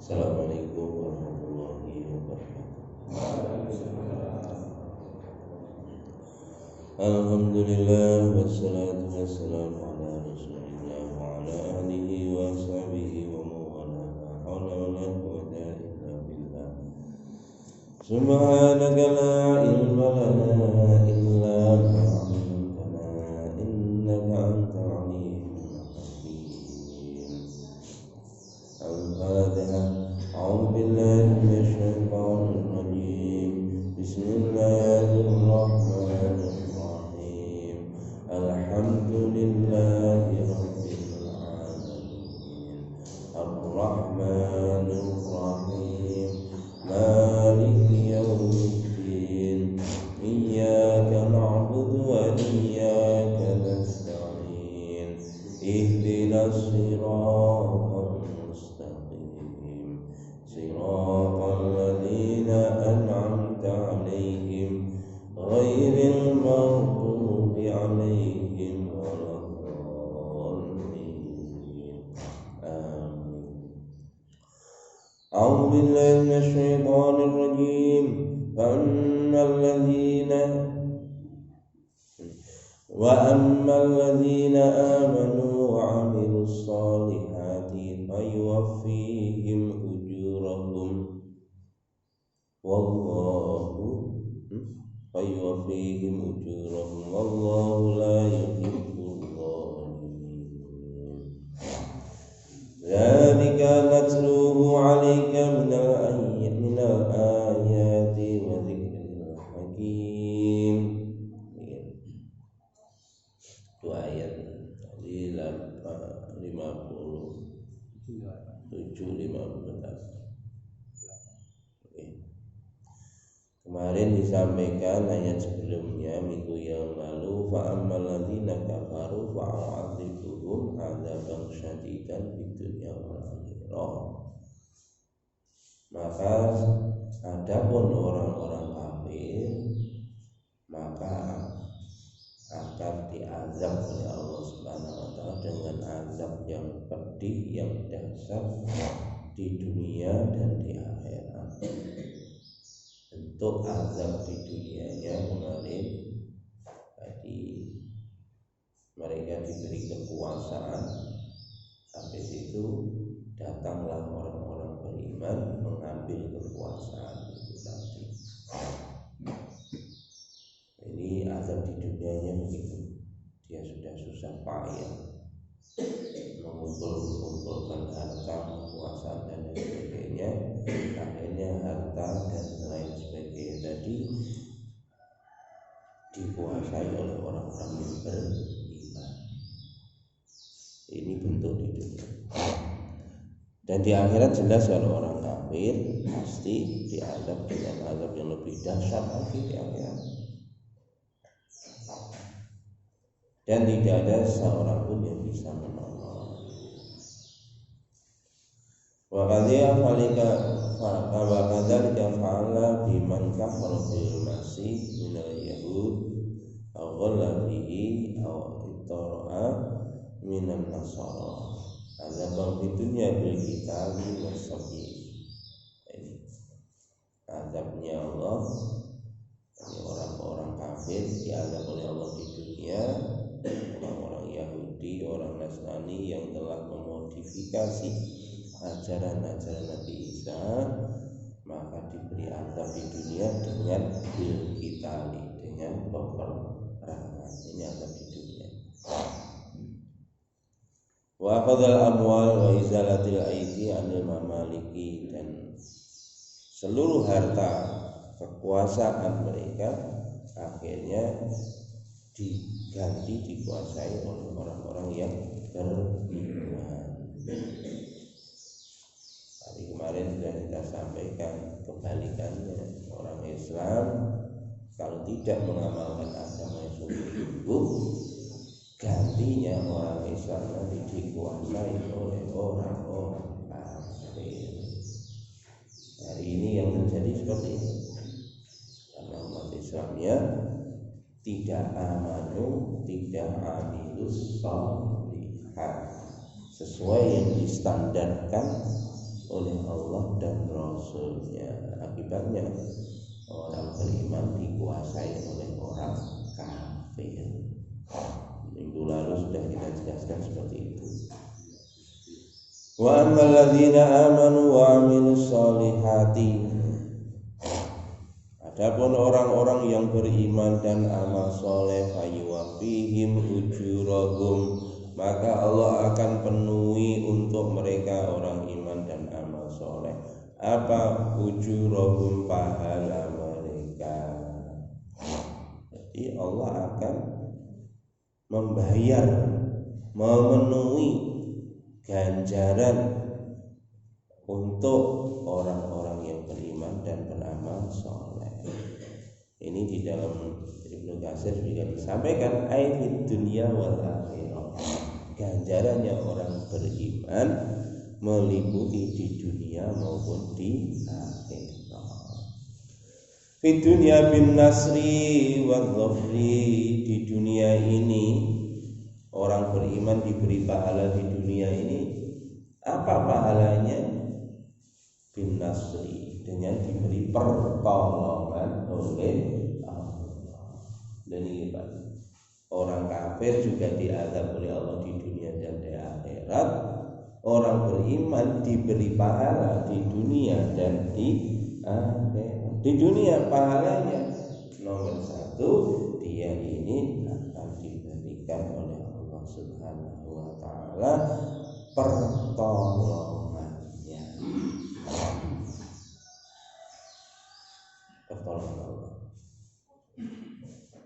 Assalamualaikum warahmatullahi wabarakatuh. Alhamdulillah wassalatu wassalamu ala Rasulillah wa ala alihi wa sahbihi wa mawala la hawla wa la quwwata illa billah. Subhanaka la ilma lana illa ma 'allamtana innaka antal alimul hakim. Al-Fatihah. A'udzu billahi minasy syaithanir rajim. Bismillahirrahmanirrahim. Alhamdulillahi rabbil alamin. Ar-Rahmanir Rahim. Maliki yaumiddin. Iyyaka na'budu wa iyyaka nasta'in. Ihdinas siratal mustaqim. Siratal ladzina an'amta 'alaihim ghairil maghdubi 'alaihim waladdallin. Amin. A'udzu billahi minasy syaithanir rajim. وَأَمَّا الَّذِينَ آمَنُوا وَعَمِلُوا الصَّالِحَاتِ فَيُوَفِّيهِمْ أُجُورَهُمْ وَاللَّهُ لَا يُحِبُّ الظَّالِمِينَ. ذَلِكَ نَتْلُوهُ عَلَيْكَ مِنَ الْآيَاتِ وَذِكْرِ الْحَكِيمِ. Itu ayat di 57-58. Kemarin disampaikan ayat sebelumnya minggu yang lalu, fa ammal ladzina kafaru fa a'adzibuhum 'adzaban syadidan fid dunya wal akhirah. Maka adapun orang-orang kafir maka akan diazab oleh Allah Subhanahu wa taala dengan azab yang pedih, yang dahsyat di dunia dan di akhirat. Untuk azab di dunianya kemarin tadi mereka diberi kekuasaan, habis itu datanglah orang-orang beriman mengambil kekuasaan itu tadi. Ini azab di dunianya begitu, dia sudah susah payah mengumpulkan harta, kekuasaan dan lain sebagainya. Akhirnya harta dan lain sebagainya tadi dikuasai oleh orang-orang yang beriman. Ini bentuk di dunia. Dan di akhirat jelas kalau orang kafir pasti diazab dengan azab yang lebih dahsyat lagi di akhirat. Dan tidak ada seorang pun yang bisa menolong. Wa kadzalika fa'ala biman kafara bil masih minal yahud aw ghalla bihi aw ittara'a minan nasara. Azab di dunia bil kitabi wasabi. Ini azabnya Allah. Ini orang-orang kafir diazab oleh Allah di dunia. Orang-orang Yahudi, orang Nasrani yang telah memodifikasi ajaran-ajaran Nabi Isa, maka diberi azab di dunia dengan bil qitali, dengan peperangan. Ini azab di dunia. Wa qadal amwal wa izalatil aidi anil mamaliki, dan seluruh harta kekuasaan mereka akhirnya diganti, dikuasai oleh orang-orang yang beriman. Tadi kemarin sudah kita sampaikan kebalikannya. Orang Islam kalau tidak mengamalkan agama yang sungguh-sungguh, gantinya orang Islam nanti dikuasai oleh orang-orang kafir. Hari ini yang terjadi seperti ini, karena umat Islamnya tidak amanu, tidak amilus sholihat, sesuai yang distandarkan oleh Allah dan Rasulnya. Akibatnya orang beriman dikuasai oleh orang kafir. Minggu lalu sudah kita jelaskan seperti itu. Wa ammal ladzina amanu wa amilus solihati, adapun orang-orang yang beriman dan amal soleh, fayuwafihim ujurahum, maka Allah akan penuhi untuk mereka orang iman dan amal soleh apa ujurahum, pahala mereka. Jadi Allah akan membayar, memenuhi ganjaran untuk orang-orang yang beriman dan beramal soleh. Ini di dalam Ibnu Katsir juga disampaikan ayat dunia wal akhirah. Ganjarannya orang beriman meliputi di dunia maupun di akhirat. Di dunia bin nasri wal dhafri, di dunia ini orang beriman diberi pahala di dunia ini. Apa pahalanya? Bin nasri, dengan diberi pertolongan oleh Allah. Dan ini Pak, orang kafir juga diazab oleh Allah di dunia dan di akhirat. Orang beriman diberi pahala di dunia dan di akhirat. Di dunia pahalanya nomor satu, dia ini akan diberikan oleh Allah Subhanahu wa ta'ala pertolongannya. Pertolongan Allah.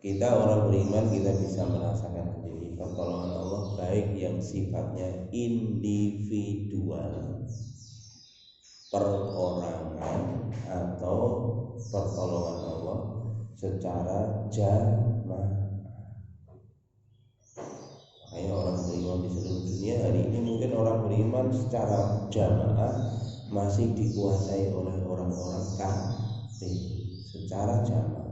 Kita orang beriman, kita bisa merasakan sendiri pertolongan Allah, baik yang sifatnya individual, perorangan, atau pertolongan Allah secara jamaah. Makanya orang beriman di seluruh dunia hari ini, mungkin orang beriman secara jamaah masih dikuasai oleh orang-orang kafir. Secara jamaah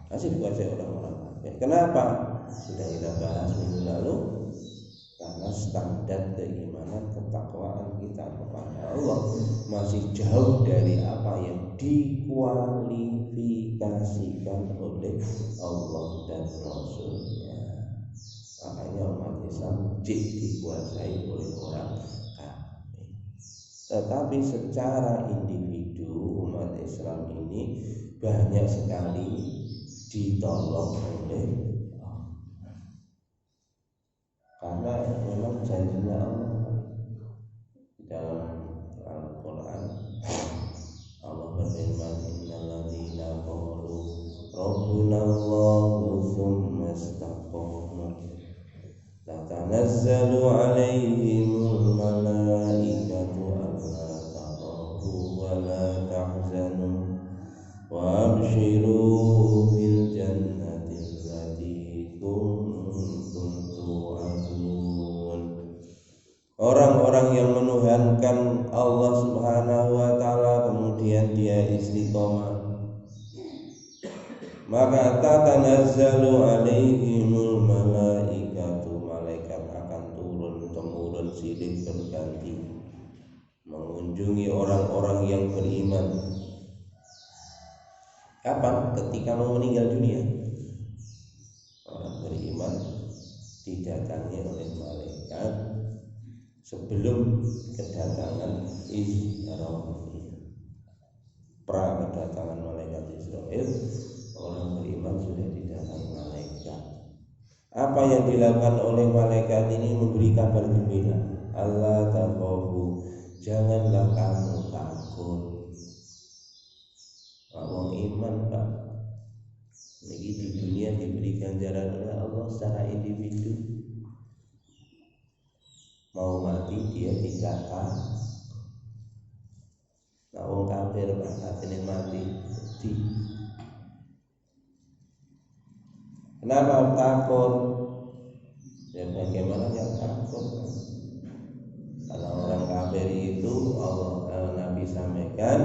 masih dikuasai orang-orang kafir. Kenapa? Sudah kita bahas minggu lalu. Karena standar keimanan, ketakwaan kita kepada Allah masih jauh dari apa yang dikualifikasikan oleh Allah dan Rasulnya. Makanya umat Islam dikuasai oleh orang kafir. Tetapi secara individu umat Islam ini banyak sekali ditolong oleh Allah. Karena memang janjinya Allah dalam Al-Quran. Allah berfirman, innalladzina qalu rabbunallahu tsumma istaqamu tatanazzalu alaihimul malaikatu alla takhafu wa la tahzanu wa abshiru bil jannati allati kuntum tu'adun. Orang-orang yang menuhankan Allah Subhanahu wa ta'ala kemudian dia istiqomah, maka tatanazzalu alaihimul malaikatu, malaikat akan turun-temurun silih berganti mengunjungi orang-orang yang beriman. Kapan? Ketika mau meninggal dunia. Orang beriman didatangi oleh malaikat sebelum kedatangan Israil. Pra kedatangan malaikat Israil, orang beriman sudah didatangi malaikat. Apa yang dilakukan oleh malaikat ini? Memberi kabar gembira. Allah takhafu, janganlah kamu takut. Orang iman Pak, ini di dunia diberi ganjaran oleh Allah secara individu. Mau mati dia dikata. Nah, orang kafir Pak, katanya mati di. Kenapa takut? Ya bagaimana yang takut? Karena orang kafir itu Allah Nabi sampaikan,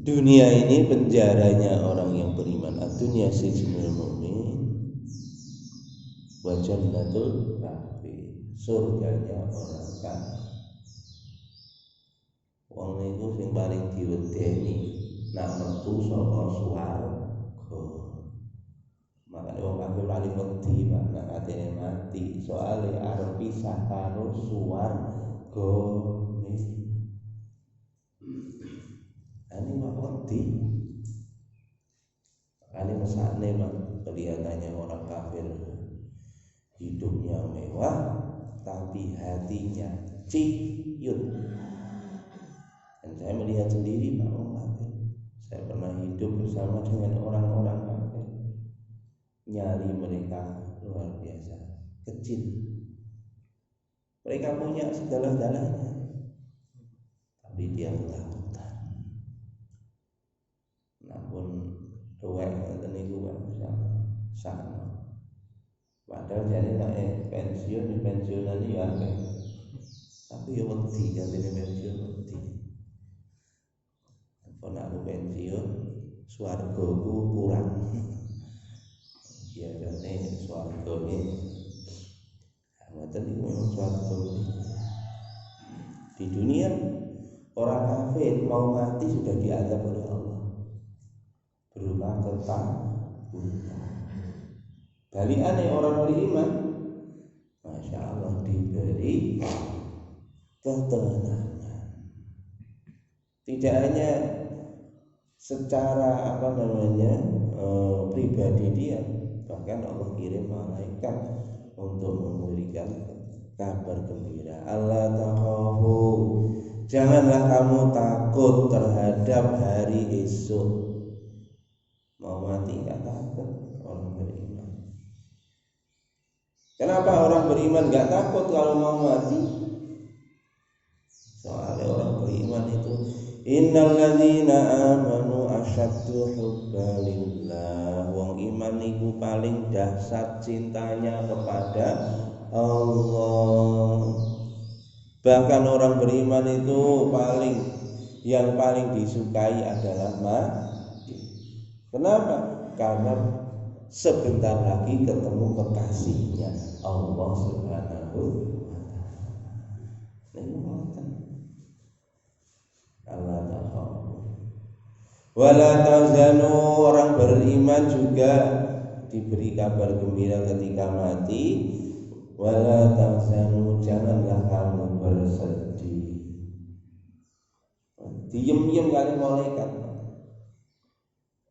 dunia ini penjaranya orang yang beriman. Ad-dunya sijnul mu'min wa jannatul kafir, surganya orang kafir. paling diwedeni nak metu saka swarga. Makanya wong kafir paling wedi Pak nak atine mati, soalnya arep pisah karo swarga. Ini mah wedi. Makanya mesakne Pak kelihatannya orang kafir hidupnya mewah tapi hatinya ciut. Dan saya melihat sendiri Pak orang kafir. Saya pernah hidup bersama dengan orang-orang kafir. Nyali mereka luar biasa, kecil. Mereka punya segala-galanya, tapi dia ketakutan. Namun tuwek ngoten niku Pak bisa sana. Padahal jane nek pensiun pensiunan iki akeh. Tapi yo wedi jane pensiun wedi. Apa nak pensiun swargaku kurang. Biasanya swarga ini ngoten niku memang swarga. Di dunia orang kafir mau mati sudah diazab oleh Allah berupa ketakutan. Balikannya orang beriman, masya Allah diberi ketenangan. Tidak hanya secara pribadi dia, bahkan Allah kirim malaikat untuk memberikan kabar gembira. Allah takhafu, janganlah kamu takut terhadap hari esok. Mau mati enggak takut orang beriman. Kenapa orang beriman enggak takut kalau mau mati? Soalnya orang beriman itu innal ladzina amanu asyaddu hubba lillah. Wong iman niku paling dahsyat cintanya kepada Allah. Bahkan orang beriman itu yang paling disukai adalah mati. Kenapa? Karena sebentar lagi ketemu kekasihnya Allah Subhanahu wa ta'ala. Allah Ta'ala. Wala tahzanu, orang beriman juga diberi kabar gembira ketika mati. Wala tahzanu, janganlah kamu bersedih. Diem-diem kali malaikat.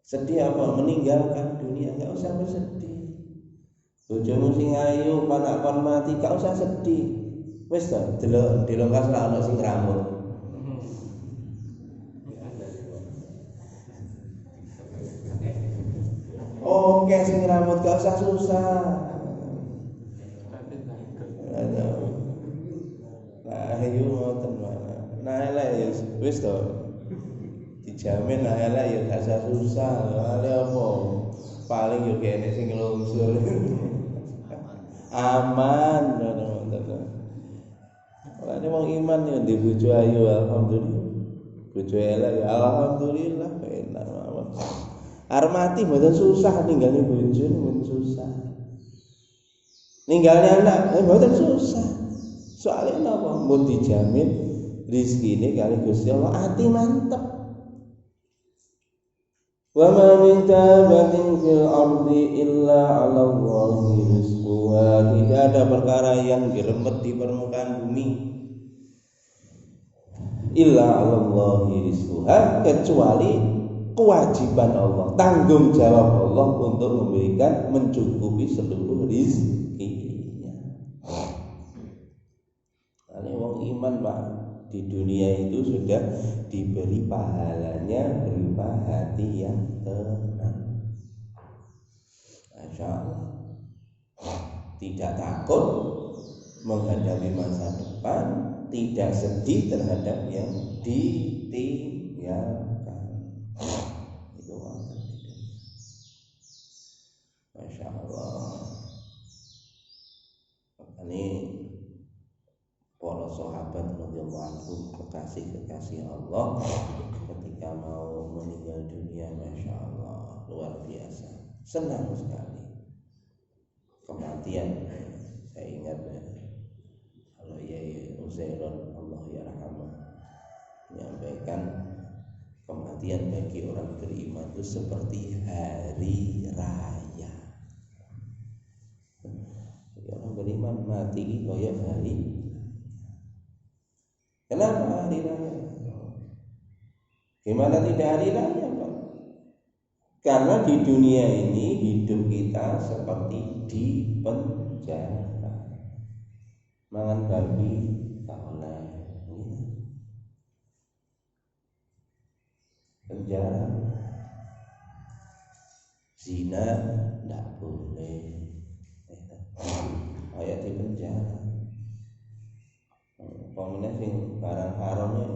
Sedih apa? Meninggalkan dunia, enggak usah bersedih. Bojomu sing ayu panak-pan mati, enggak usah sedih. Wis to, delok ana sing rambut. Oke, sing rambut gak usah susah. Nah, ayo ngoten mana. Nah, elek wis to. Dijamin nah elek ya gak usah susah. Ale apa? Paling yo kene sing nglungsur. Aman, ngoten. Ora wong iman yo ndek bojo ayu alhamdulillah. Bojo elek ya alhamdulillah enak mawon. Arep mati mboten susah ninggalin bojo mboten susah. Ninggalin anak mboten susah. Soalnya napa? Mun dijamin rezekine kali Gusti Allah, ati mantep. Wa ma min dabatin fil ardi illa 'ala Allahi rizquha. Tidak ada perkara yang dirembet di permukaan bumi illa 'ala Allahi rizquha, kecuali kewajiban Allah, tanggung jawab Allah untuk memberikan mencukupi seluruh rizkinya. Karena wong iman Pak di dunia itu sudah diberi pahalanya berupa hati yang tenang. Masya Allah. Tidak takut menghadapi masa depan, tidak sedih terhadap yang ditinggalkan. Itu Masya Allah. Ini para sahabat radhiyallahu anhum, kekasih-kekasih Allah, ketika mau meninggal dunia, Masya Allah, luar biasa, senang sekali. Kematian, saya ingat kalau Yai Uzairon Allah yarhamah menyampaikan kematian bagi orang beriman itu seperti hari raya. Jadi orang beriman mati kayak hari. Kenapa hari raya? Gimana tidak hari raya, Pak? Karena di dunia ini hidup kita seperti di penjara. Mangan babi tak oleh. Penjara. Zina tidak boleh. Kayak di penjara. Pemene sing barang harone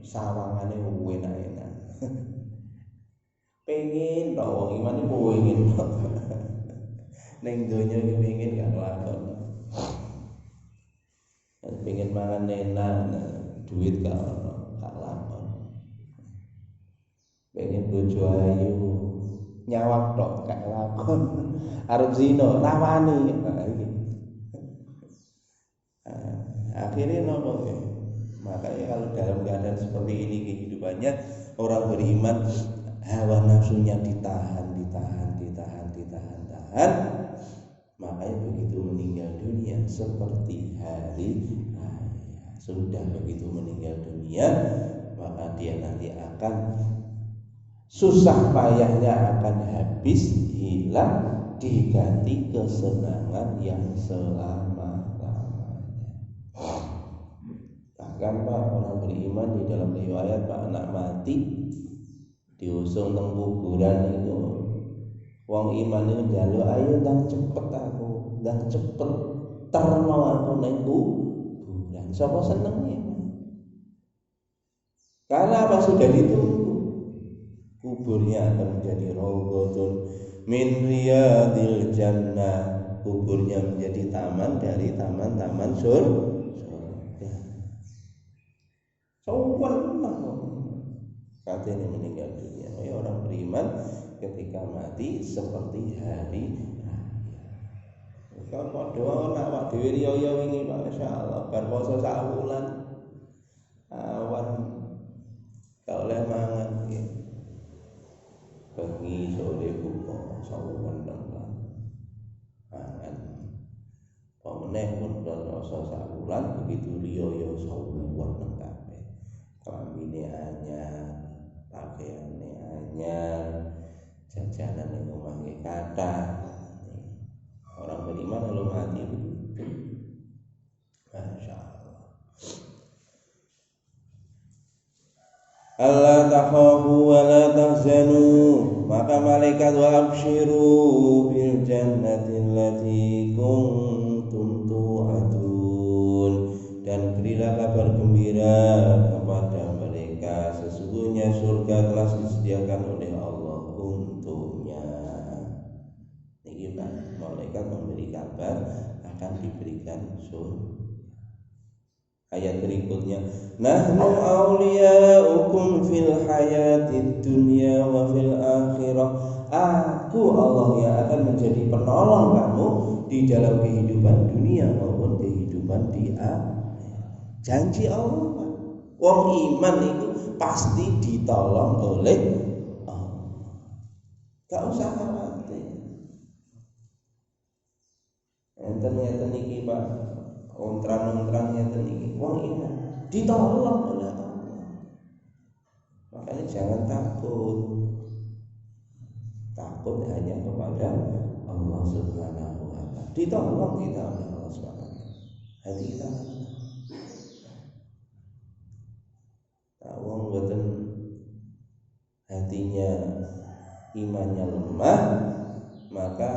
sawangane enak-enak. Pengen to wong iman iku pengen. Ning donya iki pengen gak lakon. Pengen mangan enak, duit gak ono, gak lakon. Pengen bojo ayu, nyawang tok gak lakon. Arep zina rawani. Akhirnya nopo ya? Makanya kalau dalam keadaan seperti ini kehidupannya orang beriman, hawa nafsunya ditahan, makanya begitu meninggal dunia seperti hari raya. Sudah begitu meninggal dunia, maka dia nanti akan susah payahnya akan habis, hilang, diganti kesenangan yang selama-lamanya. Bahkan Pak, orang beriman di dalam riwayat Pak, anak mati diusung nang kuburan itu, wong iman itu njaluk, ayo ndang cepet aku, ndang cepet terno aku nang kuburan. Sapa senenge? Karena apa? Sudah ditunggu. Kuburnya akan menjadi rawdatun min riyadil jannah. Kuburnya menjadi taman dari taman-taman surga. Saat ini meninggal dunia. Orang beriman ketika mati seperti hari raya. Kalau padha nak awak dhewe riya wingi Pak, masyaallah bar poso sak wulan. Awan gak oleh mangan iki. Bengi sore buka sawan nang mangan. Pemeneh pun rasa sak wulan begitu riya ya sawan nang kabeh. Kelambine anyar, pakaiane anyar, jajanan yang memakai kata. Orang beriman lalu mati begitu. Masya Allah. Allah takhafu wa la tahzanu, maka malaikat wa abshiru bil jannati allati kuntum tu'adun, dan berilah kabar gembira kepada mereka, sesungguhnya surga telah disediakan oleh Allah untuknya. Ini Pak, malaikat memberi kabar akan diberikan surga. Ayat berikutnya, nahnu awliyaukum fil hayatid dunya wa fil akhirah. Aku Allah yang akan menjadi penolong kamu di dalam kehidupan dunia maupun kehidupan di akhirat. Janji Allah, Pak. Wong iman itu pasti ditolong oleh Allah. Gak usah khawatir. Enten iki Pak, ontran-ontran ngeten iki wong iman ditolong oleh Allah. Makanya jangan takut. Takut hanya kepada Allah Subhanahu wa taala. Ditolong kita oleh Allah Subhanahu wa taala. Hati kita. Wong boten hatinya imannya lemah, maka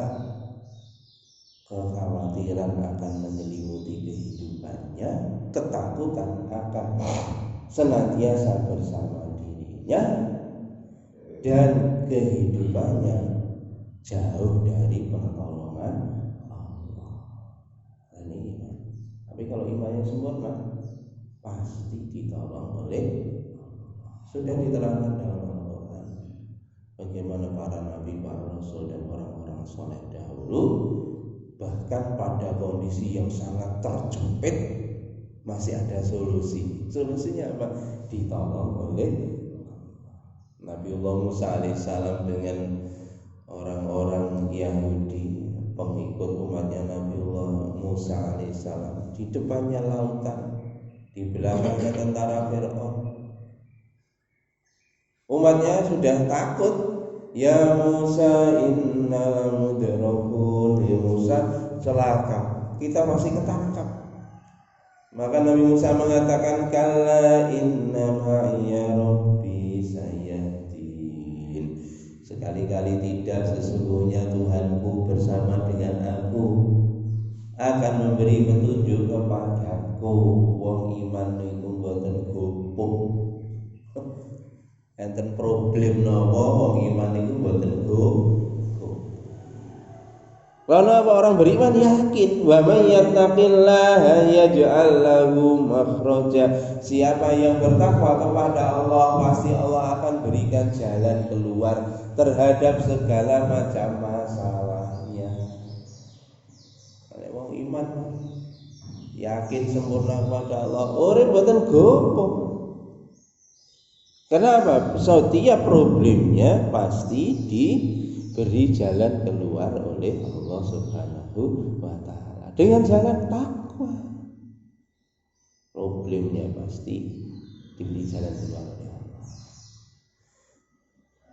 kekhawatiran akan menyelimuti kehidupannya, ketakutan akan senantiasa bersama dirinya, dan kehidupannya jauh dari pertolongan Allah. Ini iman. Tapi kalau imannya sempurna, pasti ditolong oleh Allah. Sudah diterangkan dalam Al-Quran bagaimana para nabi, para rasul, dan orang-orang soleh dahulu, bahkan pada kondisi yang sangat terjepit masih ada solusi. Solusinya apa? Ditolong oleh Allah. Nabiullah Musa alaihissalam dengan orang-orang Yahudi pengikut umatnya Nabiullah Musa alaihissalam, di depannya lautan, di belakangnya tentara Fir'aun. Umatnya sudah takut. Ya Musa inna mudrakun, ya Musa celaka, kita masih ketangkap. Maka Nabi Musa mengatakan, kalla inna ma'iya rabbi sayahdin. Sekali-kali tidak, sesungguhnya Tuhanku bersama dengan aku, akan memberi petunjuk kepadaku. Wong iman niku mboten gopuk. Enten problem napa wong iman niku mboten gopuk. Karena apa? Orang beriman yakin, wa may yattaqillaha yaj'al lahu makhraja. Siapa yang bertakwa kepada Allah, pasti Allah akan berikan jalan keluar terhadap segala macam masalahnya. Kalau wong iman yakin sempurna kepada Allah, urip mboten gopuk. Kenapa? Setiap problemnya pasti diberi jalan keluar oleh Allah Subhanahu wa ta'ala dengan jalan takwa. Problemnya pasti diberi jalan keluar oleh Allah.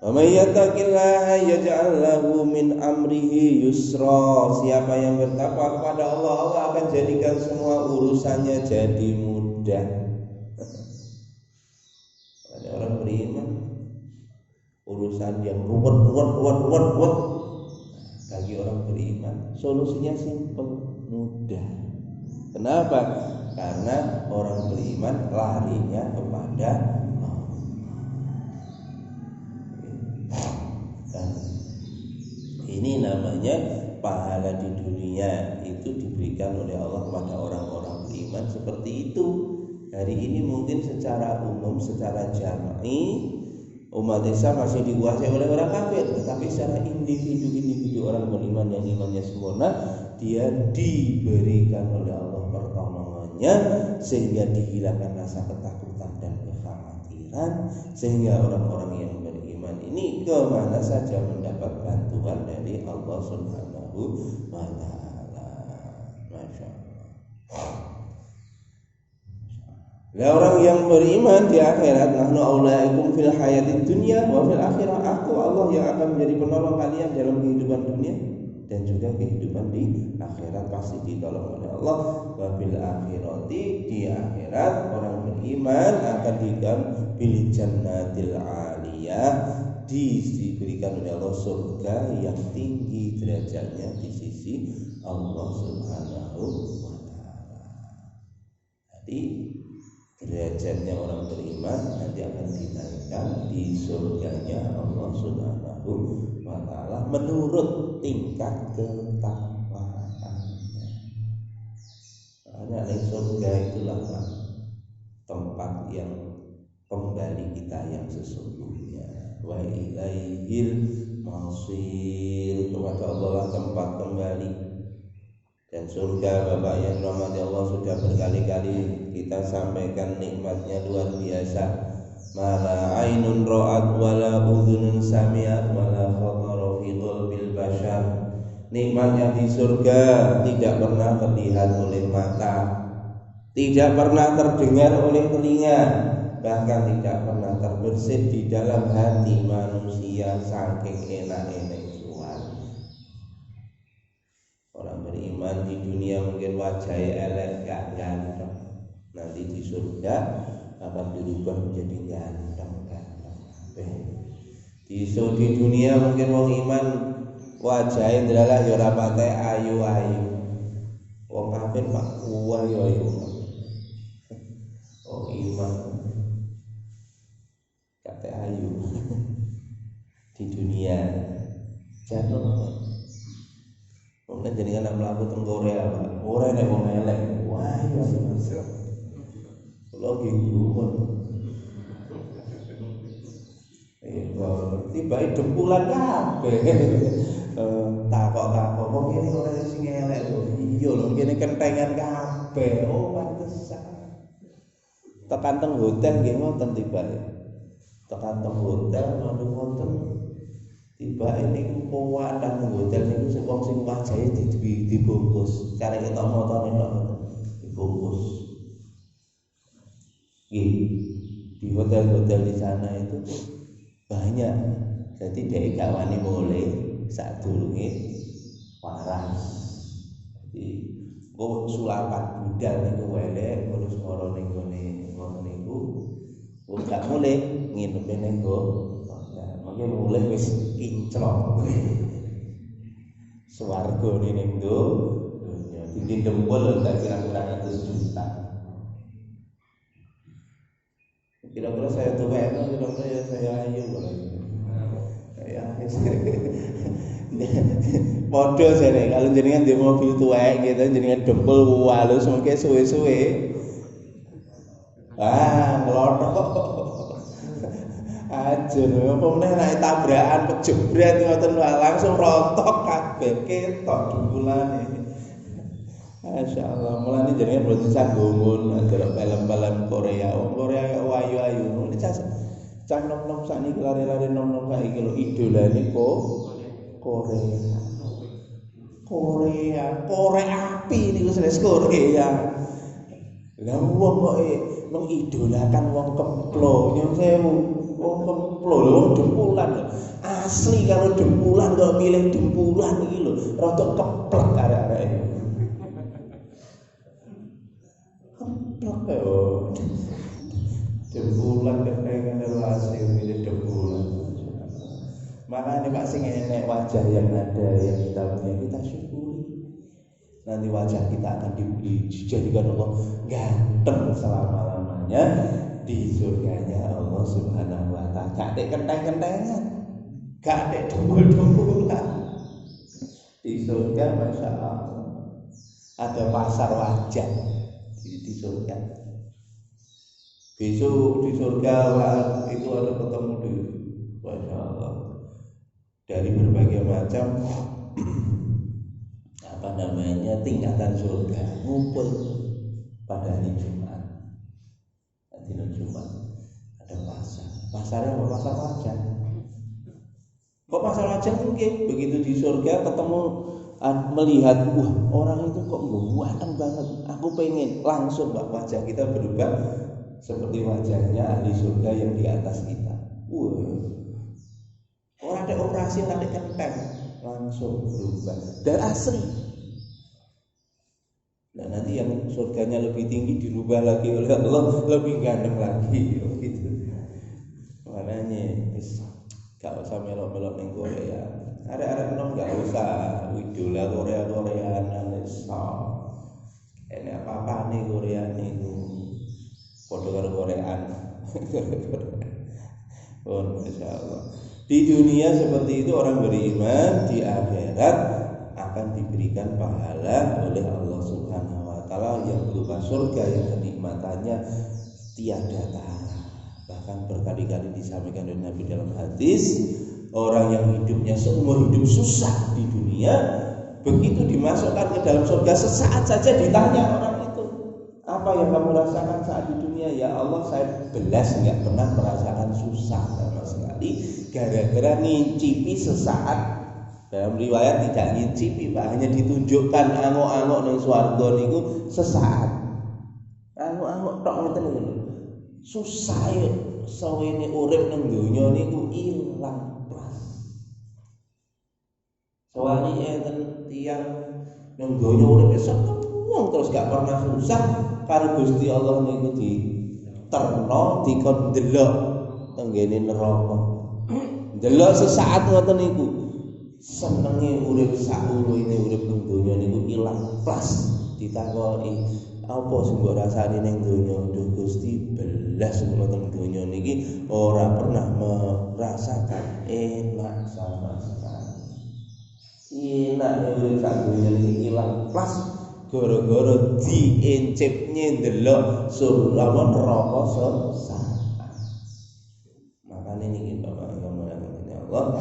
Wa may yattaqillaha yaj'al lahu min amrihi yusra. Siapa yang bertakwa kepada Allah, Allah akan jadikan semua urusannya jadi mudah. Ada orang beriman, urusan yang ruwet. Bagi orang beriman, solusinya simpel, mudah. Kenapa? Karena orang beriman larinya kepada Allah. Dan ini namanya pahala di dunia itu diberikan oleh Allah kepada orang-orang beriman seperti itu. Hari ini mungkin secara umum, secara jama'i umat Islam masih dikuasai oleh orang kafir, tetapi secara individu orang beriman yang imannya sempurna, dia diberikan oleh Allah pertolongannya sehingga dihilangkan rasa ketakutan dan kekhawatiran, sehingga orang-orang yang beriman ini kemana saja mendapat bantuan dari Allah Subhanahu wa ta'ala. Masya Allah. Lah orang yang beriman di akhirat, nahnu aulaikum fil hayatid dunya wa fil akhirah. Aku Allah yang akan menjadi penolong kalian dalam kehidupan dunia dan juga kehidupan di akhirat, pasti ditolong oleh Allah. Wa fil akhirati, di akhirat orang beriman akan diberikan bil jannatil aliyah, diberikan oleh Allah surga yang tinggi derajatnya di sisi Allah Subhanahu wa ta'ala. Jadi derajatnya orang beriman nanti akan dinaikkan di surganya Allah Subhanahu wa ta'ala menurut tingkat ketakwaannya. Karena di surga itulah tempat yang kembali kita yang sesungguhnya. Wa ilaihil masir, kepada Allah lah tempat kembali. Dan surga, Bapak yang rahmati Allah, sudah berkali-kali kita sampaikan nikmatnya luar biasa. Mala ainun ra'at wala udhunun sami'at wala khatara fi qalbil bashar. Nikmat yang di surga tidak pernah terlihat oleh mata, tidak pernah terdengar oleh telinga, bahkan tidak pernah terbersit di dalam hati manusia, saking enak-enak. Orang beriman di dunia mungkin wajahnya elek, gak ganteng, nanti di surga akan dirubah menjadi ganteng. Di dunia mungkin wong iman wajahnya adalah ya ora patek ayu-ayu, wong kafir pak ayu-ayu. Wong iman kate ayu di dunia jatuh. Mungkin jadi anak melaku teng Korea, Pak. Korea nek wong elek. Wah, iya Mas. Kulo gitu. Tiba dempulan kabeh. Takok-takok kok kene ora sing elek lho. Iya lho, kene kentengan kabeh. Oh, pantesan. Tekan teng hotel nggih ngoten tibane. tekan teng hotel manut wonten tiba ini pewadah nang hotel niku sing wong sing wajahe dibungkus karek ketok motone tok dibungkus. Di hotel-hotel di sana itu banyak. Jadi dhek gak wani mulih sadurunge waras. Jadi kok sulapan budal niku elek terus moro ning gone ngono niku. Kok gak mulih nginep ning nggo. Mangke mulih wis kinclok. Swargane ning donya dindempul tak kira-kira 100 juta. Kira-kira saya tua itu, kira-kira saya ayu ya, modal saya kalau jenengan di mobil tua gitu, jenengan dempul halus mungkin suwe-suwe, ngelotok aja, pemenang naik tabrakan pejebret ngoten langsung rontok kabeh ketok dempulane. Masya Allah, mulane jenengan boten sagumun ndelok film-film Korea. Wong Korea kok ayu-ayu. Ini cah nom-nom sakniki lari-lari nom-nom saiki lho idolane Korea. Korea api niku senes Korea. Lah wong kok mengidolakan wong kemplo, nyun sewu. Wong kemplo lho wong dempulan lho. Asli kalau dempulan kok milih dempulan iki lho, rada keplek arek-arek. Dempulan kepengen relasi milih dempulan. Makanya Pak sing enek wajah yang ada yang kita punya kita syukuri. Nanti wajah kita akan dijadikan Allah ganteng selama-lamanya di surganya Allah Subhanahu wa taala. Gak ada kenteng-kentengan, gak ada dempul-dempulan. Di surga Masya Allah ada pasar wajah di surga. Besok di surga itu ada ketemu di Masya Allah dari berbagai macam tingkatan surga ngumpul pada hari Jumat. Hari Jumat ada pasar. Pasarnya apa? Pasar wajah. Kok pasar wajah mungkin begitu di surga ketemu melihat orang itu kok ganteng banget. Aku pengen langsung wajah kita berubah seperti wajahnya ahli surga yang di atas kita. Orang ada operasi nanti kenteng langsung berubah dan asli. Dan nanti yang surganya lebih tinggi dirubah lagi oleh Allah lebih ganteng lagi gitu. Makanya gak usah melok-melok ning Korea. Arek-arek nom gak usah idola Korea-Koreaan wis. Enek apa-apa nih Korea niku. Padha karo Koreaan. Oh, insyaallah. Di dunia seperti itu orang beriman, di akhirat akan diberikan pahala oleh Allah Subhanahu wa taala yang berupa surga yang kenikmatannya tiada tara. Bahkan berkali-kali disampaikan oleh Nabi dalam hadis, orang yang hidupnya seumur hidup susah di dunia, begitu dimasukkan ke dalam surga sesaat saja ditanya orang itu, apa yang kamu rasakan saat di dunia? Ya Allah, saya belas enggak pernah merasakan susah sama sekali, gara-gara ngincipi sesaat. Dalam riwayat tidak ngincipi, Pak, hanya ditunjukkan angok-angok ning swarga niku sesaat. Angok-angok tok ngoten niku. Susah ya sawene urip ning donya niku ilang blas. Soale enten tiyang ning donya urip seneng terus gak pernah susah karo Gusti Allah niku diterno dikon delok tenggene neraka. Delok sesaat ngoten niku. Senenge urip saurune urip ning donya niku ilang plas. Ditakoki, apa sing mbok rasani ning donya? Duh Gusti, belas kula teng donya niki ora pernah merasakan enak sama sekali. Enak urip sak donya niki ilang plas gara-gara diencip ndelok surga neraka sesaat. Makane niki Bapak ngomong Allah,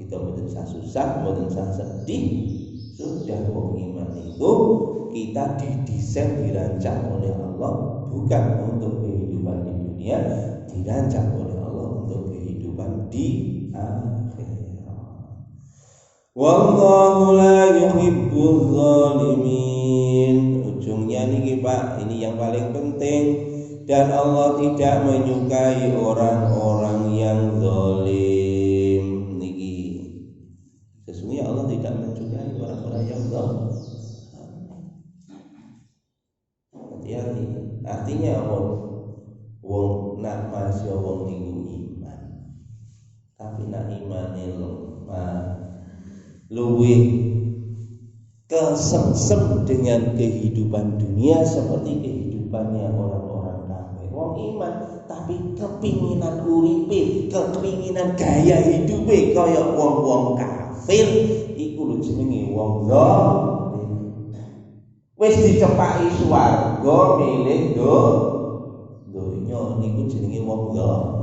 kita mboten susah, mboten sedih. Sudah wong iman itu kita didesain dirancang oleh Allah bukan untuk kehidupan di dunia, dirancang oleh Allah di akhirat. Wallahu la yuhibbuz zalimin. Ujungnya niki Pak, ini yang paling penting. Dan Allah tidak menyukai orang-orang yang zalim. Niki sesungguhnya Allah tidak menyukai orang-orang yang zalim. Hati-hati. Artinya apa? Wong nak masih wong niku iman. Tapi nak imane lemah. Luwih kesengsem dengan kehidupan dunia seperti kehidupannya orang-orang kafir. Wong iman tapi kepinginan uripe, kepinginan gaya hidupe kaya wong-wong kafir, iku lho jenenge wong zalim. Wis dicepaki swarga milih donya niku jenenge wong zalim.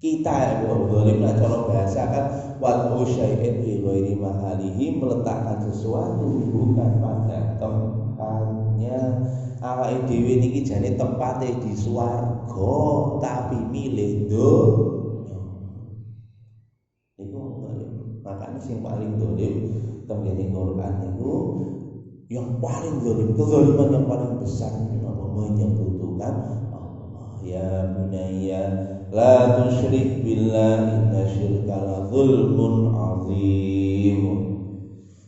Kita wong zalim nak cara bahasa kan wal syai'in bi ghairi mahalihi, meletakkan sesuatu bukan pada tempatnya. Awake dhewe niki jane tempate di swarga tapi milih donya. Niku zalim. Makanya sing paling zalim tengene Quran niku yang paling zalim, kezaliman yang paling besar itu apa? Menyekutukan Allah. Ya bunayya la tusyrik billah inna syirka la zulmun azim.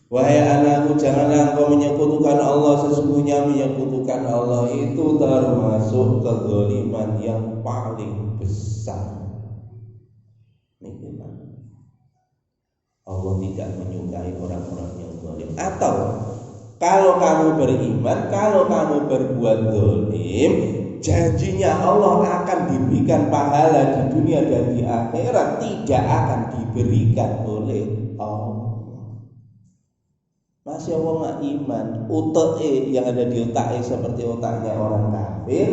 Wahai anakku, janganlah engkau menyekutukan Allah. Sesungguhnya menyekutukan Allah itu termasuk kezaliman yang paling besar. Niki Allah tidak menyukai orang-orang yang zalim. Atau kalau kamu beriman, kalau kamu berbuat zalim, janjinya Allah akan diberikan pahala di dunia dan di akhirat, tidak akan diberikan oleh Allah. Masih Allah nggak iman, utek yang ada di otaknya seperti otaknya orang kafir,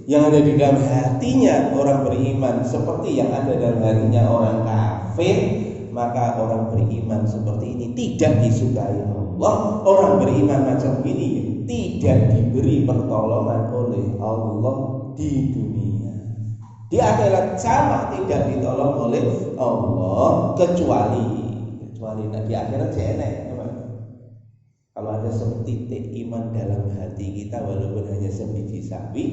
yang ada di dalam hatinya orang beriman seperti yang ada dalam hatinya orang kafir, maka orang beriman seperti ini tidak disukai Allah. Orang beriman macam ini tidak diberi pertolongan oleh Allah di dunia. Di akhirat sama tidak ditolong oleh Allah kecuali di akhirat jenek. Kalau ada setitik iman dalam hati kita walaupun hanya sebiji sapi,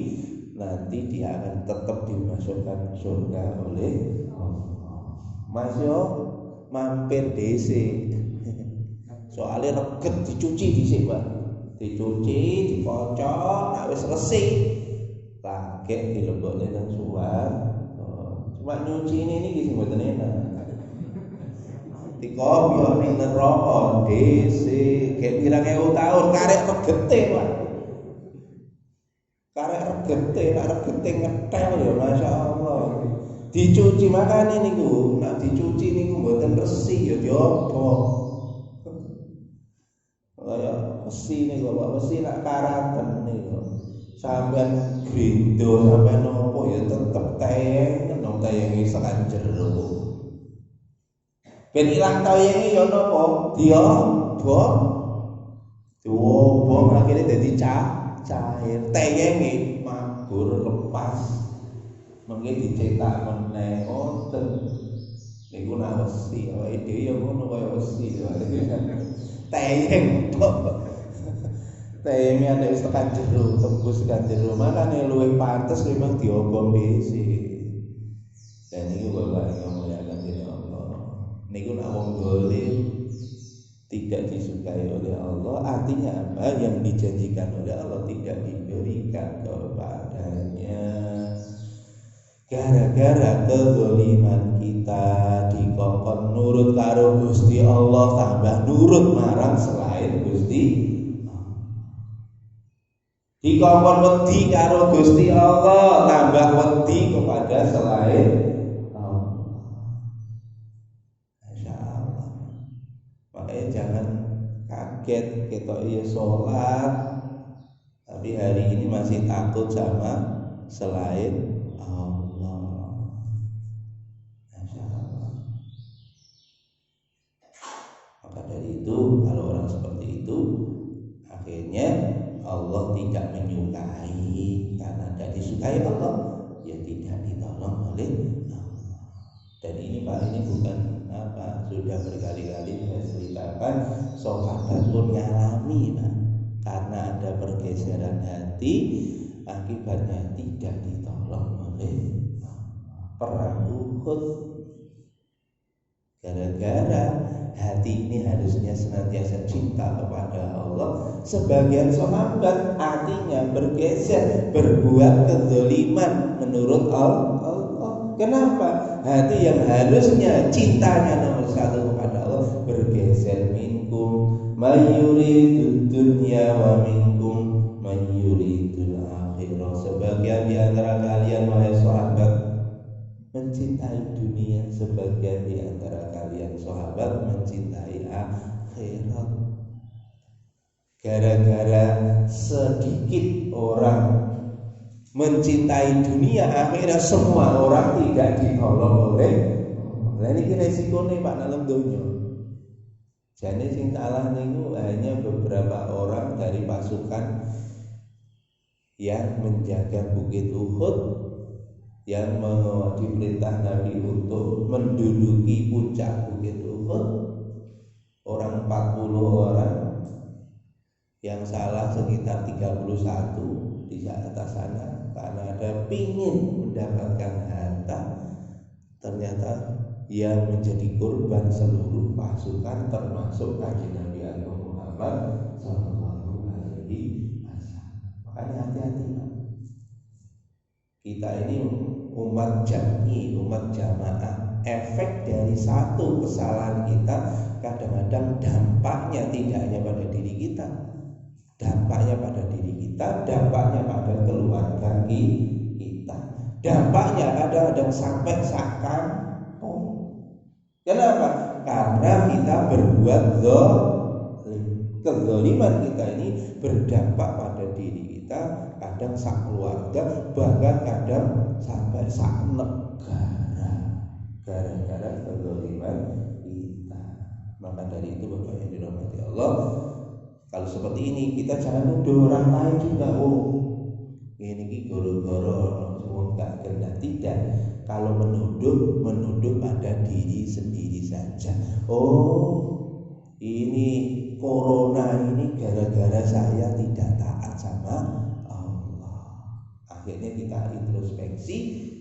nanti dia akan tetap dimasukkan surga oleh Allah. Masih mampir DC. Soalnya reget dicuci dhisik, Pak. Dicuci, dikocok, nek wis resik, lagek dilebokne nang suwar. Cuma nyuci ini sing mboten enak. Dikopiok ning neraka dhisik, gek pirang ewu taun karek regete, Pak. Karek regete, nek regete ngetel ya masyaallah. Dicuci makane niku, nek dicuci niku mboten resik ya diobok. Kaya besi niku, Pak, besi nak karaten niku. Sampeyan grindo, sampeyan nopo ya tetep tayeng, nang tayengi sekan jero. Ben ilang tayenge ya napa? Diobok. Diobok akhire dadi cair. Tayenge mabur lepas. Mengke dicetak meneh wonten. Niku nak besi, awake dhewe ya ngono kaya besi. Tayeng kok. Tayenge ana wis tekan jero, tembus tekan jero. Makane luwih pantes memang diobong dhisik. Dan niku Bapak yang muliakan dening Allah. Niku nak wong zalim tidak disukai oleh Allah, artinya apa? Yang dijanjikan oleh Allah tidak diberikan kepadanya. Gara-gara kezaliman kita dikongkon nurut karo Gusti Allah, tambah nurut marang selain Gusti Allah. Dikongkon wedi karo Gusti Allah, tambah wedi kepada selain Allah. Masyaallah. Makanya jangan kaget ketok iya sholat tapi hari ini masih takut sama selain Allah. Maka dari itu kalau orang seperti itu akhirnya Allah tidak menyukai, karena tidak disukai Allah ya tidak ditolong oleh Allah. Pak, ini bukan apa, sudah berkali-kali saya ceritakan, sahabat pun ngalami Pak, karena ada pergeseran hati, akibatnya tidak ditolong oleh perang Uhud. Gara-gara hati ini harusnya senantiasa cinta kepada Allah, sebagian sahabat hatinya bergeser, berbuat kezaliman menurut Allah. Kenapa? Hati yang harusnya cintanya nomor satu kepada Allah bergeser. Minkum mayyuridu dunya wa minkum mayyuridul akhirah. Sebagian di antara kalian wahai sahabat mencintai dunia, sebagian di antara kalian sahabat mencintai akhirat. Gara-gara sedikit orang mencintai dunia, akhirnya semua orang tidak ditolong oleh Allah. Ini resikonya Pak dalam dunia. Jadi sing salah niku hanya beberapa orang dari pasukan yang menjaga Bukit Uhud, yang diperintah Nabi untuk menduduki puncak Bukit Uhud. Orang 40 orang, yang salah sekitar 31 di atas sana, karena ada pingin mendapatkan harta. Ternyata yang menjadi korban seluruh pasukan termasuk Kanjeng Nabi Muhammad Sallallahu Alaihi Wasallam. Makanya hati-hati Pak. Kita ini umat jami, umat jamaah. Efek dari satu kesalahan kita kadang-kadang dampaknya tidak hanya pada diri kita, dampaknya pada diri kita, dampaknya pada keluarga kita, dampaknya kadang-kadang sampai sak kampung. Kenapa? Karena kita berbuat zalim. Kezaliman kita ini berdampak pada diri kita, kadang sak keluarga, bahkan kadang sampai sak negara, gara-gara kezaliman kita. Maka dari itu Bapak yang dirahmati Allah, kalau seperti ini kita jangan nuduh orang lain juga. Oh, ini goro-goro semua gak kena. Tidak. Kalau menuduh pada diri sendiri saja. Oh, ini corona ini gara-gara saya tidak taat sama Allah. Akhirnya kita introspeksi.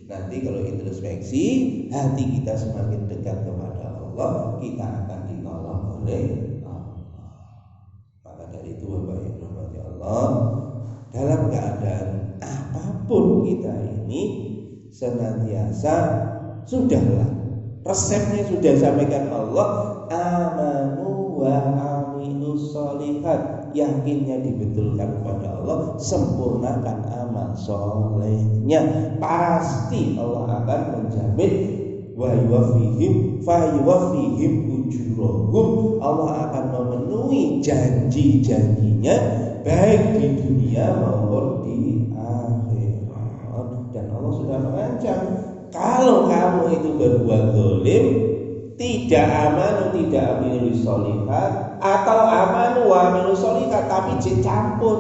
Nanti kalau introspeksi, hati kita semakin dekat kepada Allah, kita akan ditolong oleh Allah. Maka dari itu Bapak yang dirahmati Allah, dalam keadaan apapun kita ini senantiasa, sudahlah, resepnya sudah sampaikan Allah, amanu wa amilus sholihat, yakinnya dibetulkan kepada Allah, sempurnakan amal solehnya, pasti Allah akan menjamin wa yuwaffihim fa yuwaffihim ujurahum, Allah akan memenuhi janji-janjinya baik di dunia maupun di akhirat. Dan Allah sudah mengancam, kalau kamu itu berbuat zalim, tidak amanu, tidak amilus sholihat, atau amanu wa amilus sholihat tapi campur,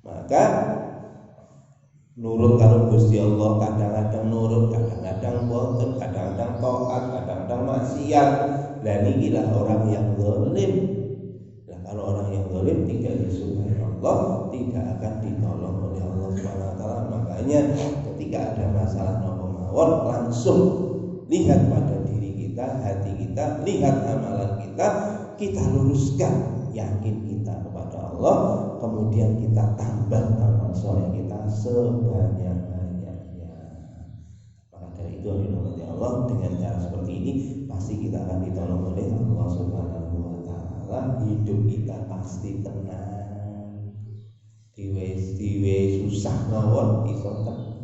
maka nurut kalau Gusti Allah kadang-kadang nurut, kadang-kadang boten, kadang-kadang taat, kadang-kadang maksiat. Dan inilah orang yang zalim. Nah, kalau orang yang zalim tidak disukai Allah, tidak akan ditolong oleh Allah Subhanahu wa taala. Makanya ketika ada masalah mawon, langsung lihat pada diri kita, hati kita, lihat amalan kita, kita luruskan, yakin kita kepada Allah, kemudian kita tambah amal soleh kita sebanyak-banyaknya. Maka dari itu dirahmati Allah, dengan cara seperti ini pasti kita akan ditolong oleh Allah Subhanahu wa taala. Hidup kita pasti tenang. Diwe susah mawon iso tenang.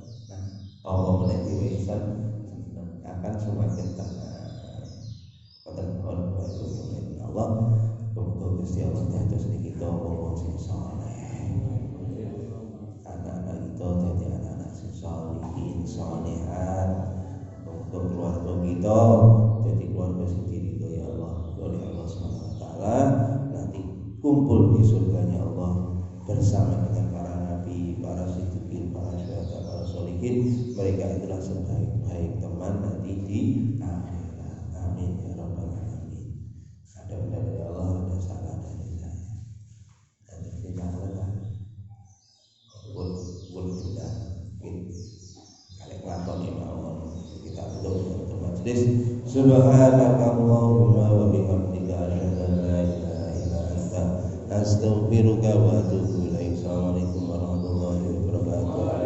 Allah menepi wesan akan semakin tenang. Mohon Allah, semoga Gusti Allah dados niki kita wong sing saleh. Anak-anak kita jadi anak-anak sing sholihin, sholihat. Untuk keluarga kita jadi keluarga sing diridhoi Allah oleh Allah Subhanahu wa taala. Nanti kumpul di surganya Allah bersama dengan para nabi, para siddiqin, para syuhada, para sholihin. mungkin mereka itulah sebaik-baik teman nanti di akhirat. Amin ya rabbal alamin. Ada benar dari Allah, ada salah dari saya. Dan kita akan buat kita kalian ngelakoni mawon kita tutup majlis. Subhanakallahumma wa bihamdika asyhadu an la ilaha illa anta astaghfiruka wa atubu